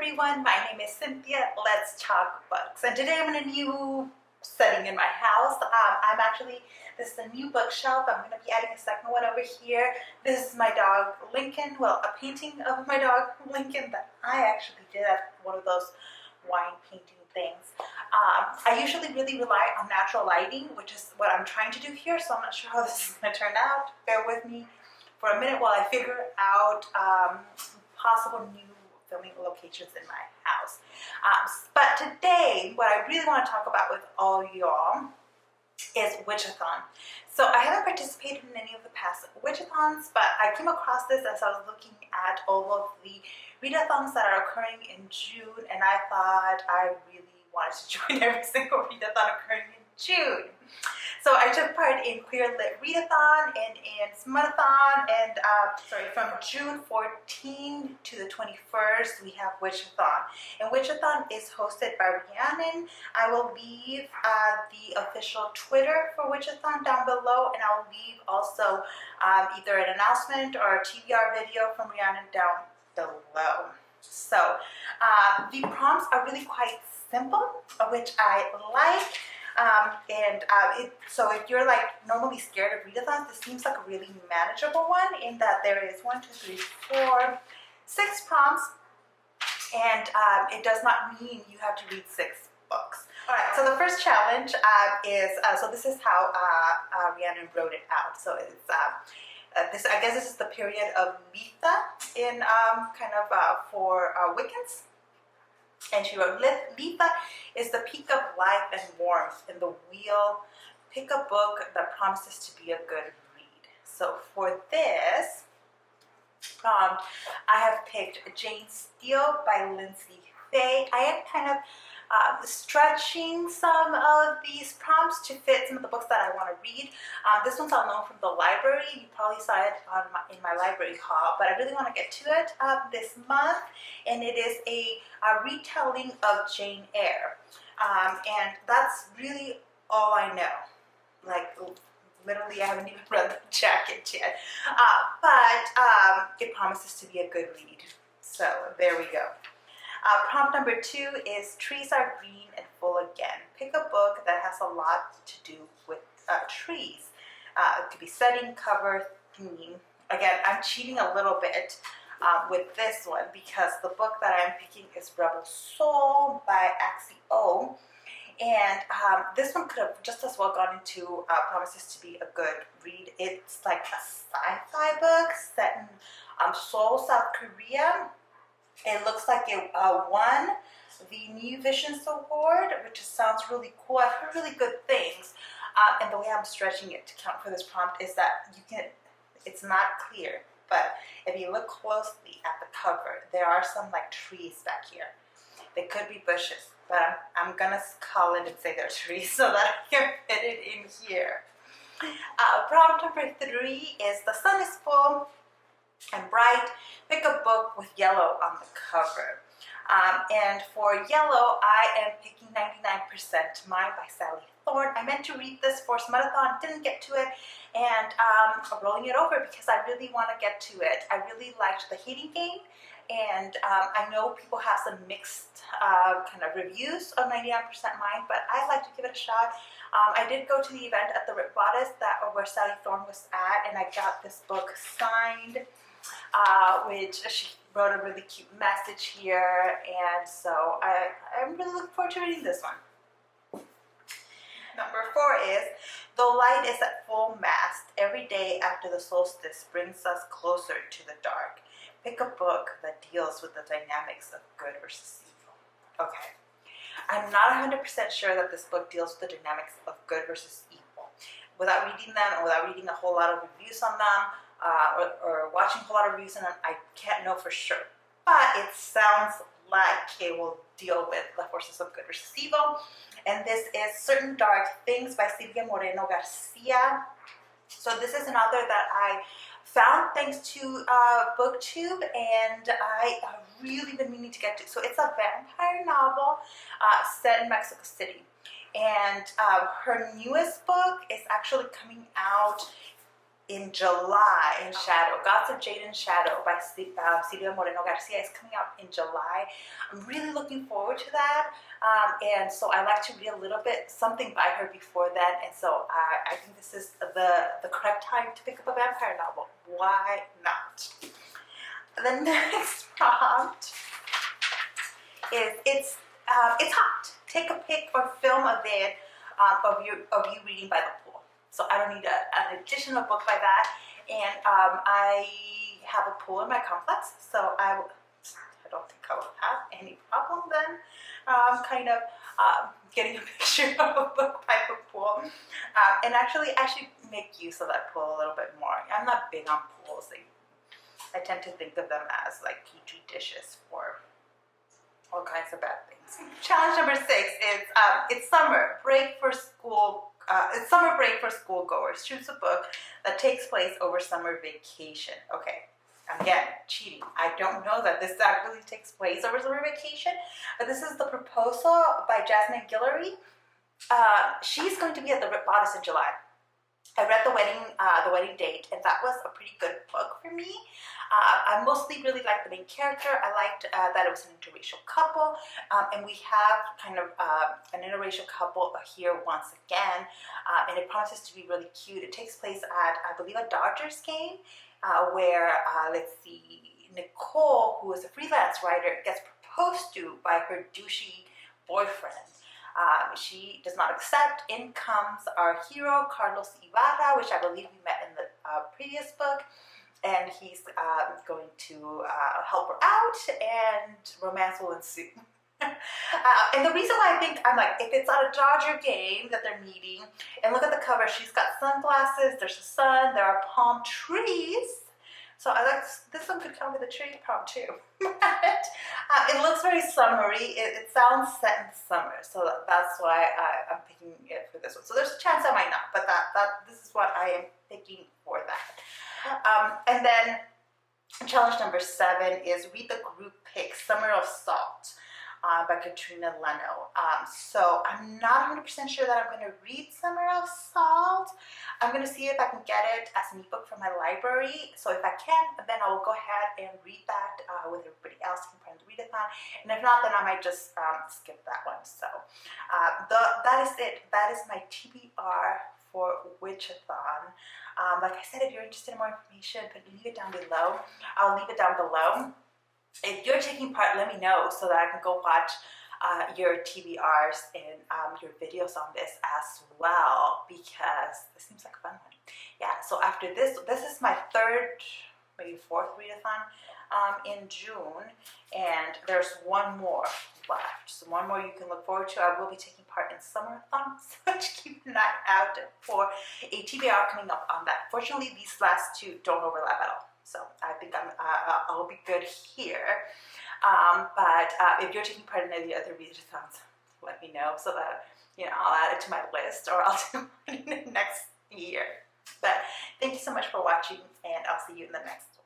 everyone, my name is Cynthia. Let's talk books. And today I'm in a new setting in my house. This is a new bookshelf. I'm going to be adding a second one over here. This is my dog Lincoln, well, a painting of my dog Lincoln that I actually did at one of those wine painting things. I usually really rely on natural lighting, which is what I'm trying to do here, so I'm not sure how this is going to turn out. Bear with me for a minute while I figure out possible new filming locations in my house. But today, what I really want to talk about with all y'all is Witchathon. So I haven't participated in any of the past Witchathons, but I came across this as I was looking at all of the readathons that are occurring in June, and I thought I really wanted to join every single readathon occurring in June. So I took part in Queer Lit Readathon and in Smutathon, and from June 14 to the 21st we have Witchathon. And Witchathon is hosted by Rhiannon. I will leave the official Twitter for Witchathon down below, and I'll leave also either an announcement or a TBR video from Rhiannon down below. So the prompts are really quite simple, which I like. So if you're like normally scared of readathons, this seems like a really manageable one in that there is 6 prompts, and it does not mean you have to read 6 books. Alright, so the first challenge is, so this is how Rhiannon wrote it out. So it's, I guess this is the period of Litha in for Wiccans. And she wrote, Litha is the peak of life and warmth in the wheel. Pick a book that promises to be a good read. So for this prompt, I have picked Jane Steele by Lyndsay. Faye. I am kind of stretching some of these prompts to fit some of the books that I want to read. This one's all known from the library. You probably saw it in my library haul, but I really want to get to it this month, and it is a retelling of Jane Eyre. And that's really all I know. Like, literally, I haven't even read the jacket yet. But it promises to be a good read. So, there we go. Prompt number 2 is Trees Are Green and Full Again. Pick a book that has a lot to do with trees. It could be setting, cover, theme. Again, I'm cheating a little bit with this one because the book that I'm picking is Rebel Soul by Axie. And this one could have just as well gone into promises to be a good read. It's like a sci-fi book set in Seoul, South Korea. It looks like it won the New Visions Award, which sounds really cool. I've heard really good things. And the way I'm stretching it to count for this prompt is that it's not clear, but if you look closely at the cover, there are some like trees back here. They could be bushes, but I'm gonna call it and say they're trees so that I can fit it in here. Prompt number 3 is The Sun is Full and Bright. Pick a book with yellow on the cover. And for yellow, I am picking 99% Mine by Thorne. I meant to read this for Smutathon, didn't get to it, and I'm rolling it over because I really want to get to it. I really liked The Hating Game, and I know people have some mixed kind of reviews of 99% Mine, but I'd like to give it a shot. I did go to the event at the Rip Bodice where Sally Thorne was at, and I got this book signed, which she wrote a really cute message here, and so I'm really looking forward to reading this one. Number 4 is The Light is at Full Mast. Every day after the solstice brings us closer to the dark. Pick a book that deals with the dynamics of good versus evil. Okay. I'm not 100% sure that this book deals with the dynamics of good versus evil. Without reading them, or without reading a whole lot of reviews on them, or watching a whole lot of reviews on them, I can't know for sure. But it sounds like it will deal with the forces of good versus evil. And this is Certain Dark Things by Silvia Moreno-Garcia. So this is an author that I found thanks to BookTube, and I have really been meaning to get to. So it's a vampire novel set in Mexico City. And her newest book is actually coming out in July in Shadow. Gods of Jade in Shadow by Silvia Moreno-Garcia is coming out in July. I'm really looking forward to that. And so I like to read a little bit, something by her before then. And so I think this is the correct time to pick up a vampire novel. Why not? The next prompt is it's hot. Take a pic or film of it of you reading by the pool. So I don't need an additional book by that. And I have a pool in my complex, so I don't think I will have any problem then getting a picture of a book by the pool. And actually make use of that pool a little bit more. I'm not big on pools. I tend to think of them as like petri dishes for all kinds of bad things. Challenge number 6 is it's summer break for school. It's summer break for schoolgoers. Choose a book that takes place over summer vacation. Okay, again, cheating. I don't know that this actually takes place over summer vacation, but this is The Proposal by Jasmine Guillory. She's going to be at the Rip Bodice in July. I read the wedding date, and that was a pretty good book for me. I mostly really liked the main character. I liked that it was an interracial couple, and we have kind of an interracial couple here once again, and it promises to be really cute. It takes place at, I believe, a Dodgers game, where, let's see, Nicole, who is a freelance writer, gets proposed to by her douchey boyfriend. She does not accept. In comes our hero, Carlos Ibarra, which I believe we met in the previous book, and he's going to help her out, and romance will ensue. And the reason why I'm like, if it's at a Dodger game that they're meeting, and look at the cover, she's got sunglasses, there's a sun, there are palm trees. So I like this one could come with a tree prompt too. It looks very summery. It sounds set in summer, so that's why I'm picking it for this one. So there's a chance I might not, but this is what I am picking for that. And then challenge number 7 is read the group pick Summer of Salt by Katrina, Leno. So I'm not 100% sure that I'm going to read Summer of Salt. I'm going to see if I can get it as an ebook from my library. So if I can, then I will go ahead and read that with everybody else in front of the readathon. And if not, then I might just skip that one. So that is it. That is my TBR for Witchathon. Like I said, if you're interested in more information, leave it down below. I'll leave it down below. If you're taking part, let me know so that I can go watch your TBRs and your videos on this as well, because this seems like a fun one. Yeah, so after this is my 3rd, maybe 4th readathon in June, and there's one more left. So one more you can look forward to. I will be taking part in summer-a-thons, so keep an eye out for a TBR coming up on that. Fortunately, these last 2 don't overlap at all. So I think I'll be good here. But if you're taking part in any other readathons, let me know so that I'll add it to my list, or I'll do it in the next year. But thank you so much for watching, and I'll see you in the next one.